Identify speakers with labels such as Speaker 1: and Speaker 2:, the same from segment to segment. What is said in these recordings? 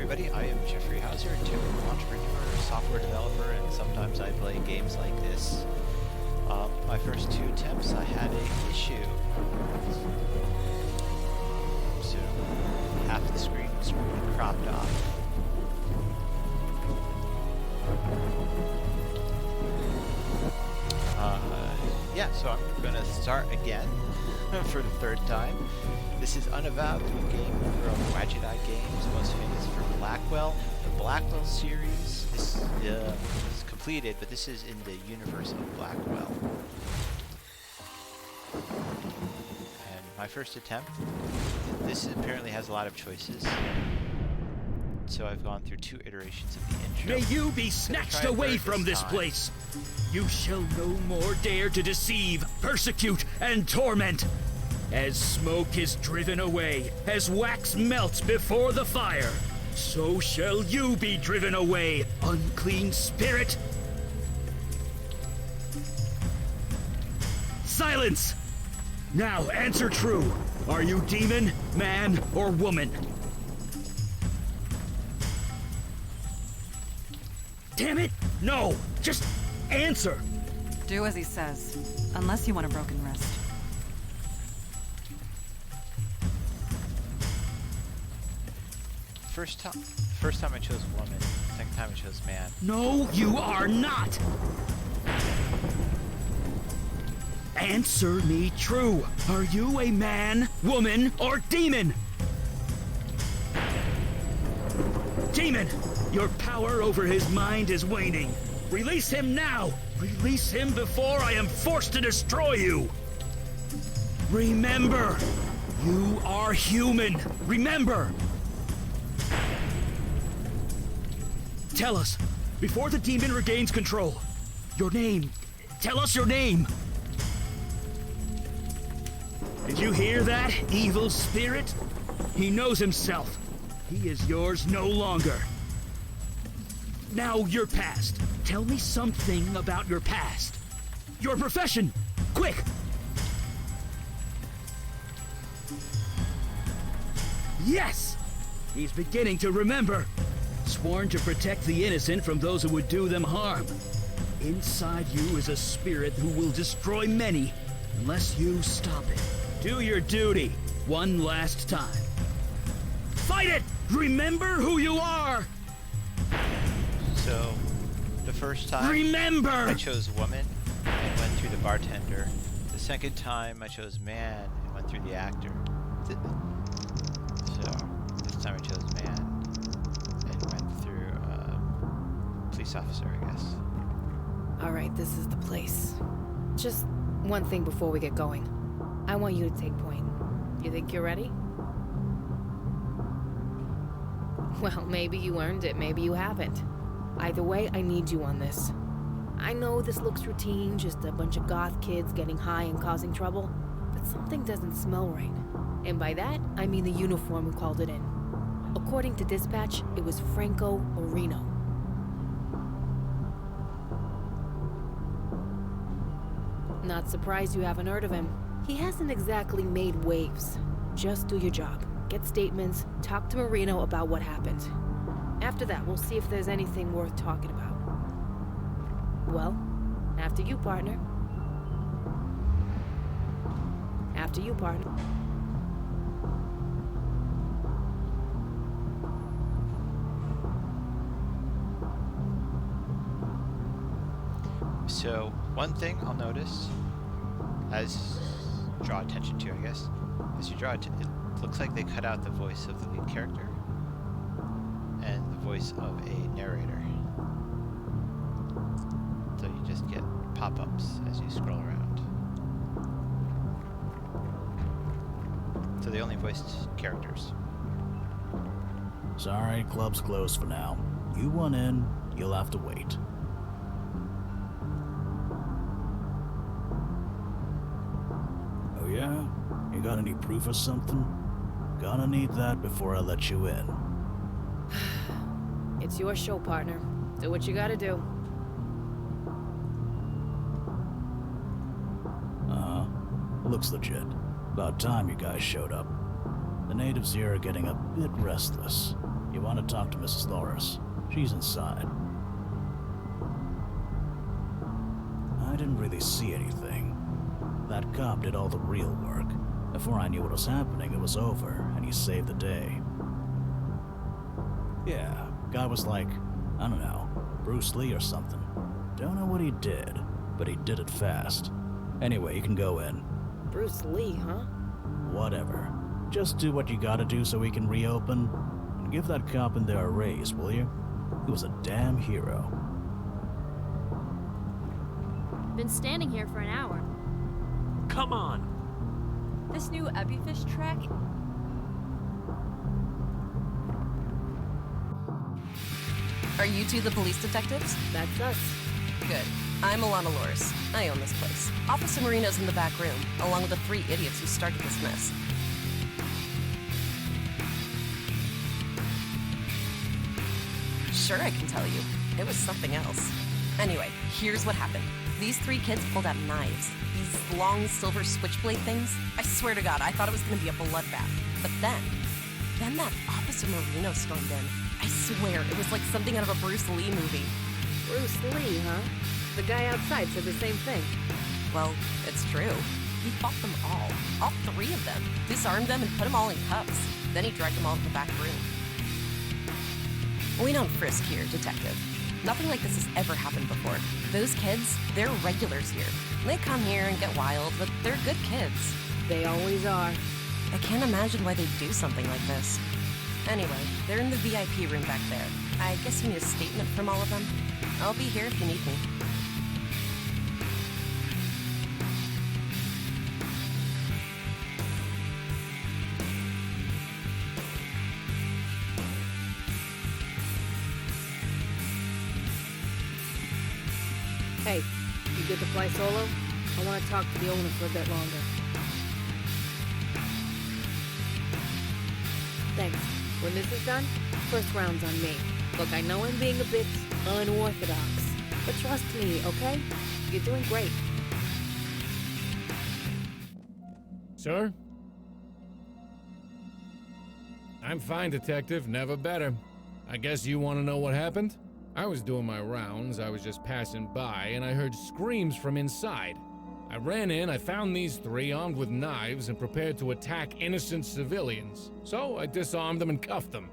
Speaker 1: everybody, I am Jeffrey Hauser, typical entrepreneur, software developer, and sometimes I play games like this. My first two attempts, I had an issue. So, half the screen was cropped off. Yeah, so I'm going to start again for the third time. This is Unavowed, a game from Wadget Eye Games, most famous for Blackwell. The Blackwell series is completed, but this is in the universe of Blackwell. And my first attempt, this apparently has a lot of choices. So I've gone through two iterations of the intro.
Speaker 2: May you be snatched away from this place! You shall no more dare to deceive, persecute, and torment! As smoke is driven away, as wax melts before the fire, so shall you be driven away, unclean spirit! Silence! Now answer true. Are you demon, man, or woman? Damn it! No! Just answer!
Speaker 3: Do as he says, unless you want a broken wrist.
Speaker 1: First time I chose woman, second time I chose man.
Speaker 2: No, you are not! Answer me true. Are you a man, woman, or demon? Demon! Your power over his mind is waning. Release him now! Release him before I am forced to destroy you! Remember! You are human! Remember! Tell us, before the demon regains control, your name. Tell us your name! Did you hear that, evil spirit? He knows himself. He is yours no longer. Now, your past. Tell me something about your past. Your profession! Quick! Yes! He's beginning to remember. Sworn to protect the innocent from those who would do them harm. Inside you is a spirit who will destroy many unless you stop it. Do your duty one last time. Fight it! Remember who you are!
Speaker 1: So, the first time
Speaker 2: Remember!
Speaker 1: I chose woman and went through the bartender. The second time I chose man and went through the actor. So, this time I chose man and went through police officer, I guess.
Speaker 4: Alright, this is the place. Just one thing before we get going. I want you to take point. You think you're ready? Well, maybe you earned it, maybe you haven't. Either way, I need you on this. I know this looks routine, just a bunch of goth kids getting high and causing trouble, but something doesn't smell right. And by that, I mean the uniform who called it in. According to dispatch, it was Franco Orino. Not surprised you haven't heard of him. He hasn't exactly made waves. Just do your job. Get statements, talk to Marino about what happened. After that, we'll see if there's anything worth talking about. Well, after you, partner. After you, partner.
Speaker 1: So, one thing I'll notice, draw attention to, I guess, as you draw it looks like they cut out the voice of the lead character and the voice of a narrator. So you just get pop-ups as you scroll around. So they only voiced characters.
Speaker 5: Sorry, club's closed for now. You want in, you'll have to wait. Oh yeah? You got any proof or something? Gonna need that before I let you in.
Speaker 4: It's your show, partner. Do what you gotta do.
Speaker 5: Looks legit. About time you guys showed up. The natives here are getting a bit restless. You want to talk to Mrs. Loris? She's inside. I didn't really see anything. That cop did all the real work. Before I knew what was happening, it was over, and he saved the day. Yeah, guy was like, I don't know, Bruce Lee or something. Don't know what he did, but he did it fast. Anyway, you can go in.
Speaker 4: Bruce Lee, huh?
Speaker 5: Whatever. Just do what you gotta do so we can reopen. And give that cop in there a raise, will you? He was a damn hero.
Speaker 6: Been standing here for an hour.
Speaker 7: Come on!
Speaker 8: This new Epifish track.
Speaker 9: Are you two the police detectives?
Speaker 4: That's us.
Speaker 9: Good. I'm Alana Loris. I own this place. Officer Marino's in the back room, along with the 3 idiots who started this mess. Sure, I can tell you. It was something else. Anyway, here's what happened. These 3 kids pulled out knives. These long silver switchblade things. I swear to God, I thought it was gonna be a bloodbath. But then that Officer Marino stormed in. I swear, it was like something out of a Bruce Lee movie.
Speaker 4: Bruce Lee, huh? The guy outside said the same thing.
Speaker 9: Well, it's true. He fought them all 3 of them, disarmed them and put them all in cuffs. Then he dragged them all to the back room. We don't frisk here, detective. Nothing like this has ever happened before. Those kids, they're regulars here. They come here and get wild, but they're good kids.
Speaker 4: They always are.
Speaker 9: I can't imagine why they'd do something like this. Anyway, they're in the VIP room back there. I guess you need a statement from all of them. I'll be here if you need me.
Speaker 4: Hey, you good to fly solo? I want to talk to the owner for a bit longer. Thanks. When this is done, first round's on me. Look, I know I'm being a bit unorthodox, but trust me, okay? You're doing great.
Speaker 10: Sir? I'm fine, Detective. Never better. I guess you want to know what happened? I was doing my rounds, I was just passing by, and I heard screams from inside. I ran in, I found these 3 armed with knives and prepared to attack innocent civilians. So I disarmed them and cuffed them.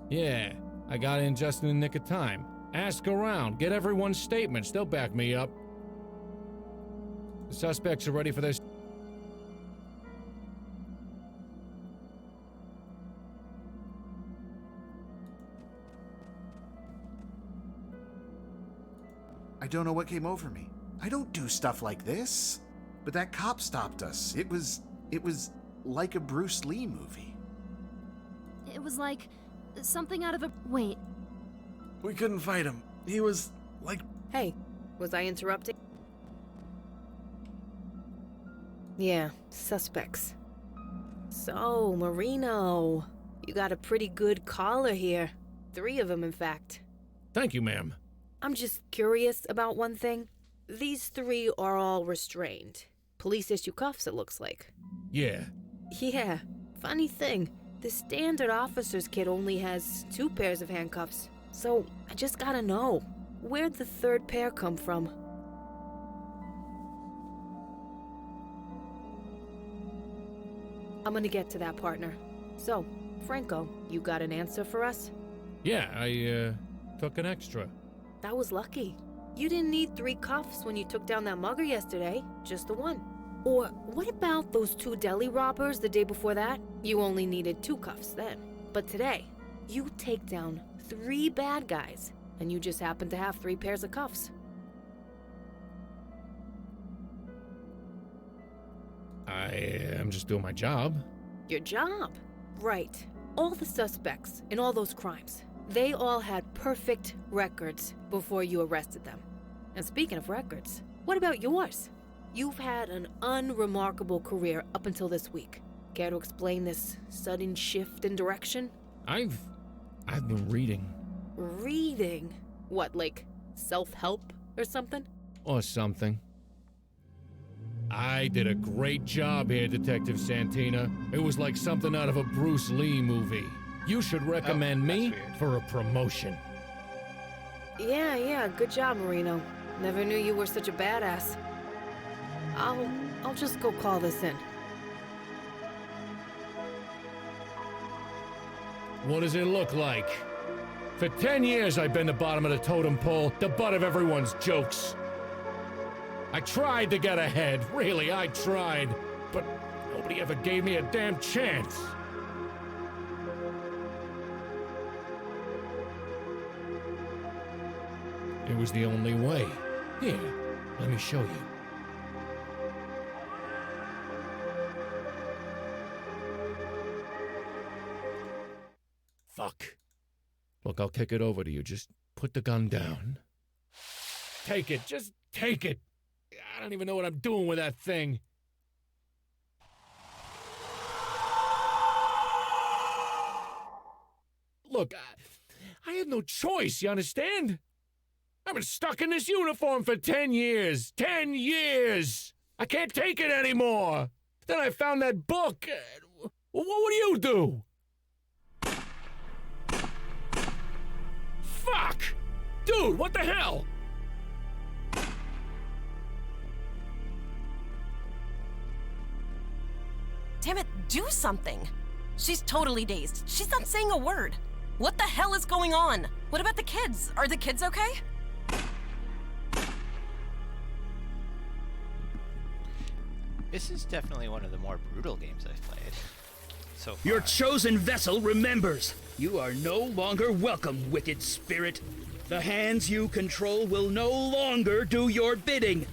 Speaker 10: Yeah, I got in just in the nick of time. Ask around, get everyone's statements, they'll back me up. The suspects are ready for their...
Speaker 11: I don't know what came over me. I don't do stuff like this. But that cop stopped us. It was like a Bruce Lee movie.
Speaker 6: It was like something out of a... Wait.
Speaker 7: We couldn't fight him. He was like...
Speaker 4: Hey, was I interrupting? Yeah, suspects. So, Marino, you got a pretty good caller here. 3 of them, in fact.
Speaker 10: Thank you, ma'am.
Speaker 4: I'm just curious about one thing. These 3 are all restrained. Police issue cuffs, it looks like.
Speaker 10: Yeah.
Speaker 4: Yeah, funny thing. The standard officer's kit only has 2 pairs of handcuffs. So, I just gotta know, where'd the 3rd pair come from? I'm gonna get to that, partner. So, Franco, you got an answer for us?
Speaker 10: Yeah, I, took an extra.
Speaker 4: That was lucky. You didn't need 3 cuffs when you took down that mugger yesterday, just the 1. Or what about those 2 deli robbers the day before that? You only needed 2 cuffs then. But today, you take down 3 bad guys, and you just happen to have 3 pairs of cuffs.
Speaker 10: I am just doing my job.
Speaker 4: Your job? Right. All the suspects in all those crimes, they all had perfect records before you arrested them. And speaking of records, what about yours? You've had an unremarkable career up until this week. Care to explain this sudden shift in direction?
Speaker 10: I've been reading.
Speaker 4: Reading? What, like self-help or something?
Speaker 10: Or something. I did a great job here, Detective Santina. It was like something out of a Bruce Lee movie. You should recommend me for a promotion.
Speaker 4: Yeah, good job, Marino. Never knew you were such a badass. I'll just go call this in.
Speaker 10: What does it look like? For 10 years I've been the bottom of the totem pole, the butt of everyone's jokes. I tried to get ahead, really, I tried. But nobody ever gave me a damn chance. It was the only way. Here, let me show you. Fuck. Look, I'll kick it over to you. Just put the gun down. Take it. Just take it. I don't even know what I'm doing with that thing. Look, I had no choice, you understand? I've been stuck in this uniform for 10 years. 10 years! I can't take it anymore. Then I found that book. What do you do? Fuck! Dude, what the hell?
Speaker 9: Damn it, do something! She's totally dazed. She's not saying a word. What the hell is going on? What about the kids? Are the kids okay?
Speaker 1: This is definitely one of the more brutal games I've played so far.
Speaker 2: Your chosen vessel remembers. You are no longer welcome, wicked spirit. The hands you control will no longer do your bidding.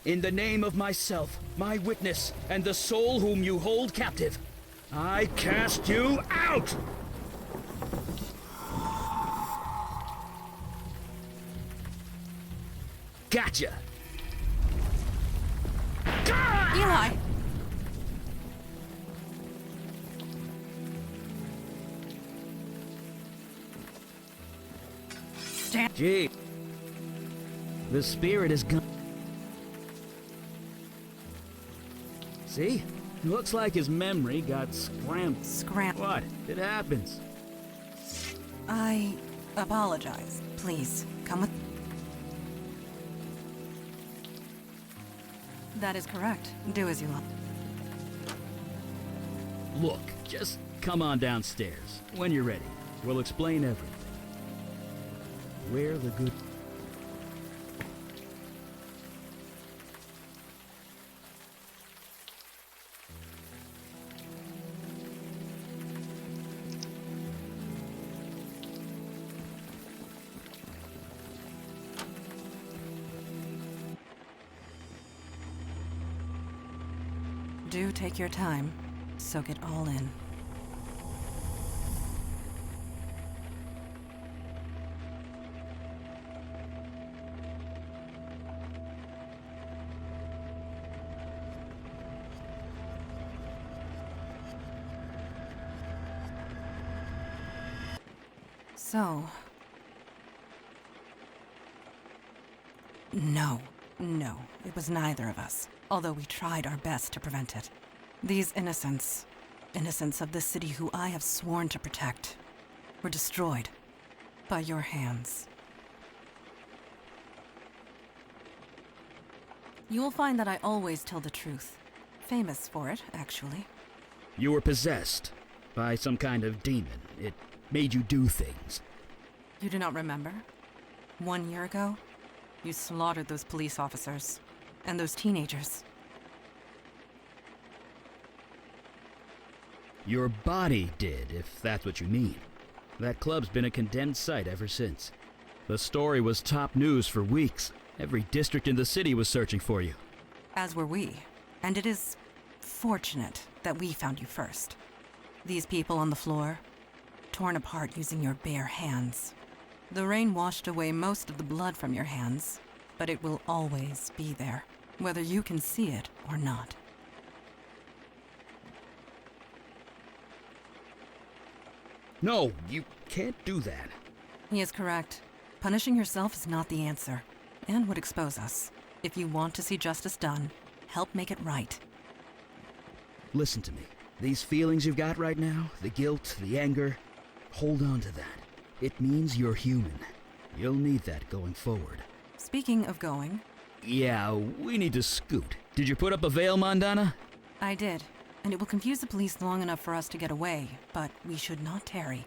Speaker 2: In the name of myself, my witness, and the soul whom you hold captive, I cast you out! Gotcha!
Speaker 9: Eli!
Speaker 2: Gee. The spirit is gone. See? Looks like his memory got scrambled. What? It happens.
Speaker 3: I apologize. Please, come with... That is correct. Do as you like.
Speaker 2: Look, just come on downstairs. When you're ready, we'll explain everything. Where the good...
Speaker 3: Do take your time. Soak it all in. So... No, it was neither of us, although we tried our best to prevent it. These innocents of the city who I have sworn to protect, were destroyed by your hands. You will find that I always tell the truth. Famous for it, actually.
Speaker 2: You were possessed by some kind of demon. It made you do things.
Speaker 3: You do not remember? 1 year ago, you slaughtered those police officers and those teenagers.
Speaker 2: Your body did, if that's what you mean. That club's been a condemned site ever since. The story was top news for weeks. Every district in the city was searching for you.
Speaker 3: As were we. And it is fortunate that we found you first. These people on the floor, torn apart using your bare hands. The rain washed away most of the blood from your hands, but it will always be there, whether you can see it or not.
Speaker 2: No, you can't do that.
Speaker 3: He is correct. Punishing yourself is not the answer, and would expose us. If you want to see justice done, help make it right.
Speaker 2: Listen to me. These feelings you've got right now, the guilt, the anger, hold on to that. It means you're human. You'll need that going forward.
Speaker 3: Speaking of going...
Speaker 2: Yeah, we need to scoot. Did you put up a veil, Mandana?
Speaker 3: I did, and it will confuse the police long enough for us to get away, but we should not tarry.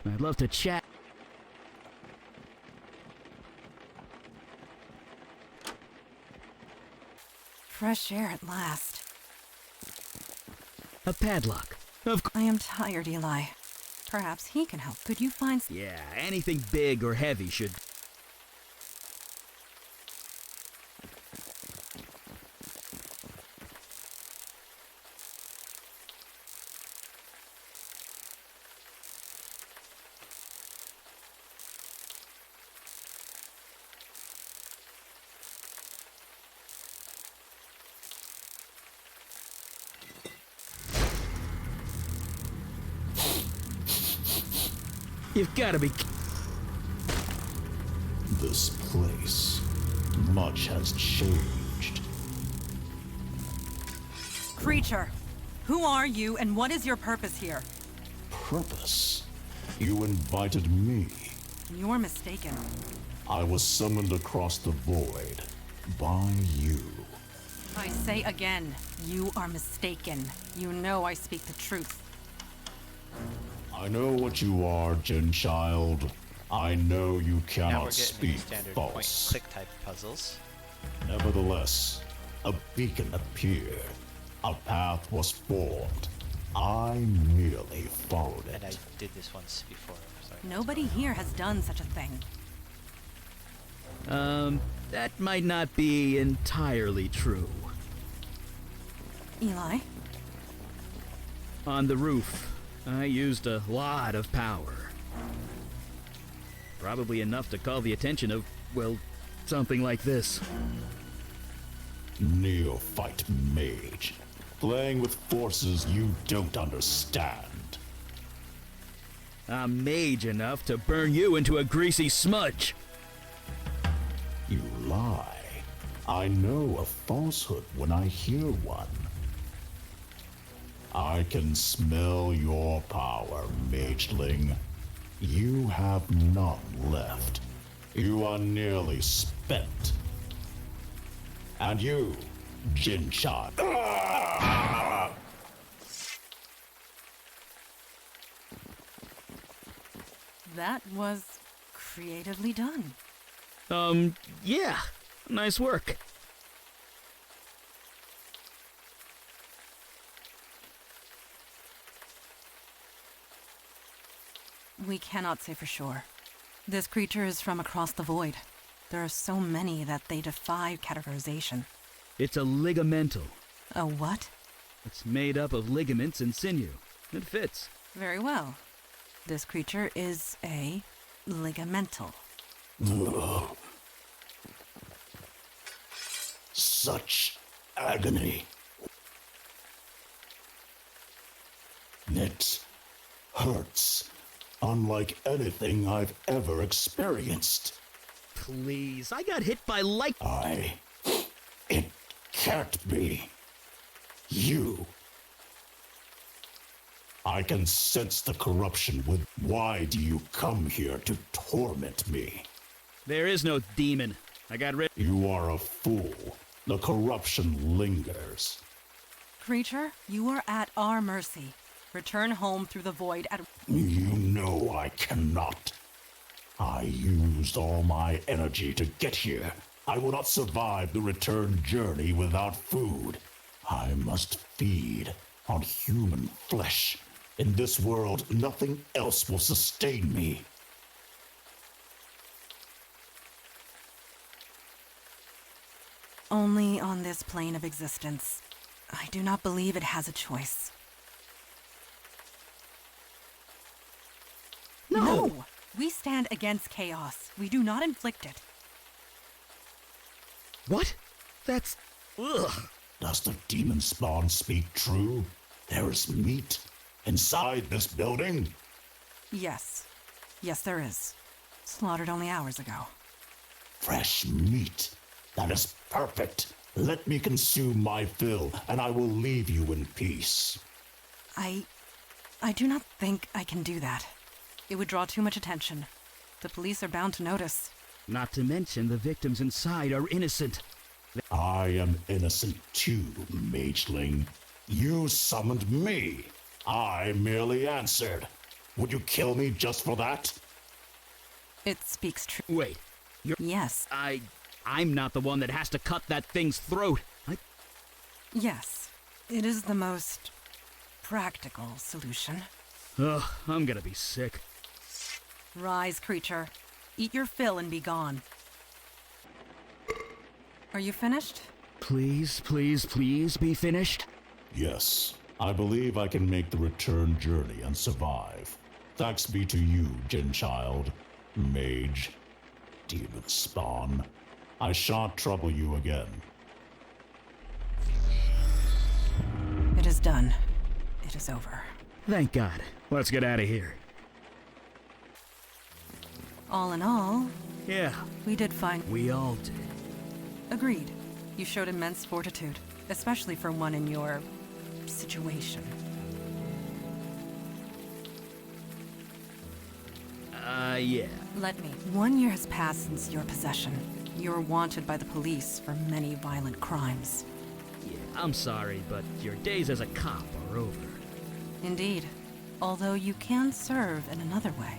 Speaker 2: I'd love to chat.
Speaker 3: Fresh air at last.
Speaker 2: A padlock.
Speaker 3: I am tired, Eli. Perhaps he can help. Could you find...
Speaker 2: Yeah, anything big or heavy should... You've got to be...
Speaker 12: This place, much has changed.
Speaker 3: Creature, who are you and what is your purpose here?
Speaker 12: Purpose? You invited me.
Speaker 3: You're mistaken.
Speaker 12: I was summoned across the void by you.
Speaker 3: I say again, you are mistaken. You know I speak the truth.
Speaker 12: I know what you are, Jin Child. I know you
Speaker 1: Now
Speaker 12: cannot
Speaker 1: we're getting
Speaker 12: speak
Speaker 1: into standard
Speaker 12: false.
Speaker 1: point-click type puzzles.
Speaker 12: Nevertheless, a beacon appeared. A path was formed. I merely followed it.
Speaker 1: And I did this once before. Sorry.
Speaker 3: Nobody here has done such a thing.
Speaker 2: That might not be entirely true.
Speaker 3: Eli?
Speaker 2: On the roof, I used a lot of power. Probably enough to call the attention of, well, something like this.
Speaker 12: Neophyte mage. Playing with forces you don't understand.
Speaker 2: I'm mage enough to burn you into a greasy smudge.
Speaker 12: You lie. I know a falsehood when I hear one. I can smell your power, mageling. You have none left. You are nearly spent. And you, Jinchad.
Speaker 3: That was creatively done.
Speaker 2: Yeah. Nice work.
Speaker 3: We cannot say for sure. This creature is from across the void. There are so many that they defy categorization.
Speaker 2: It's a ligamental.
Speaker 3: A what?
Speaker 2: It's made up of ligaments and sinew. It fits.
Speaker 3: Very well. This creature is a ligamental.
Speaker 12: Such agony. It hurts, unlike anything I've ever experienced.
Speaker 2: Please, I got hit by
Speaker 12: It can't be. You. I can sense the corruption with... Why do you come here to torment me?
Speaker 2: There is no demon. I got rid...
Speaker 12: You are a fool. The corruption lingers.
Speaker 3: Creature, you are at our mercy. Return home through the void at...
Speaker 12: You know I cannot. I used all my energy to get here. I will not survive the return journey without food. I must feed on human flesh. In this world, nothing else will sustain me.
Speaker 3: Only on this plane of existence. I do not believe it has a choice. No! We stand against chaos. We do not inflict it.
Speaker 2: What? That's... Ugh.
Speaker 12: Does the demon spawn speak true? There is meat inside this building?
Speaker 3: Yes. Yes, there is. Slaughtered only hours ago.
Speaker 12: Fresh meat. That is perfect. Let me consume my fill, and I will leave you in peace.
Speaker 3: I do not think I can do that. It would draw too much attention. The police are bound to notice.
Speaker 2: Not to mention the victims inside are innocent.
Speaker 12: I am innocent too, mageling. You summoned me. I merely answered. Would you kill me just for that?
Speaker 3: It speaks true.
Speaker 2: Wait, you're...
Speaker 3: Yes.
Speaker 2: I'm not the one that has to cut that thing's throat.
Speaker 3: Yes. It is the most practical solution.
Speaker 2: Ugh, I'm gonna be sick.
Speaker 3: Rise, creature. Eat your fill and be gone. Are you finished?
Speaker 2: Please, please, please be finished?
Speaker 12: Yes. I believe I can make the return journey and survive. Thanks be to you, Genchild, mage, demon spawn. I shan't trouble you again.
Speaker 3: It is done. It is over.
Speaker 2: Thank God. Let's get out of here.
Speaker 3: All in all,
Speaker 2: Yeah,
Speaker 3: we did find...
Speaker 2: we all did.
Speaker 3: Agreed. You showed immense fortitude, especially for one in your... situation.
Speaker 2: Yeah.
Speaker 3: Let me. 1 year has passed since your possession. You were wanted by the police for many violent crimes.
Speaker 2: Yeah, I'm sorry, but your days as a cop are over.
Speaker 3: Indeed. Although you can serve in another way.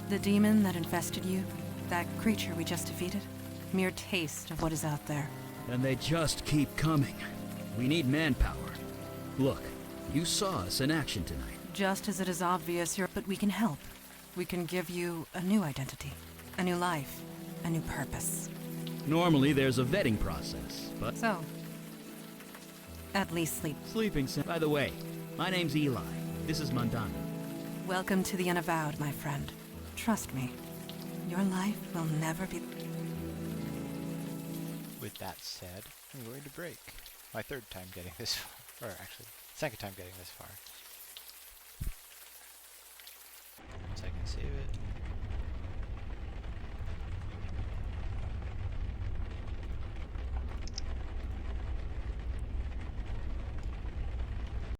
Speaker 3: The demon that infested you, that creature we just defeated, mere taste of what is out there.
Speaker 2: And they just keep coming. We need manpower. Look, you saw us in action tonight.
Speaker 3: Just as it is obvious but we can help. We can give you a new identity, a new life, a new purpose.
Speaker 2: Normally there's a vetting process, but...
Speaker 3: So, at least sleep.
Speaker 2: Sleeping center. By the way, my name's Eli. This is Mandana.
Speaker 3: Welcome to the Unavowed, my friend. Trust me, your life will never be...
Speaker 1: With that said, I'm going to break. My third time getting this far. Or actually, second time getting this far. So I can save it.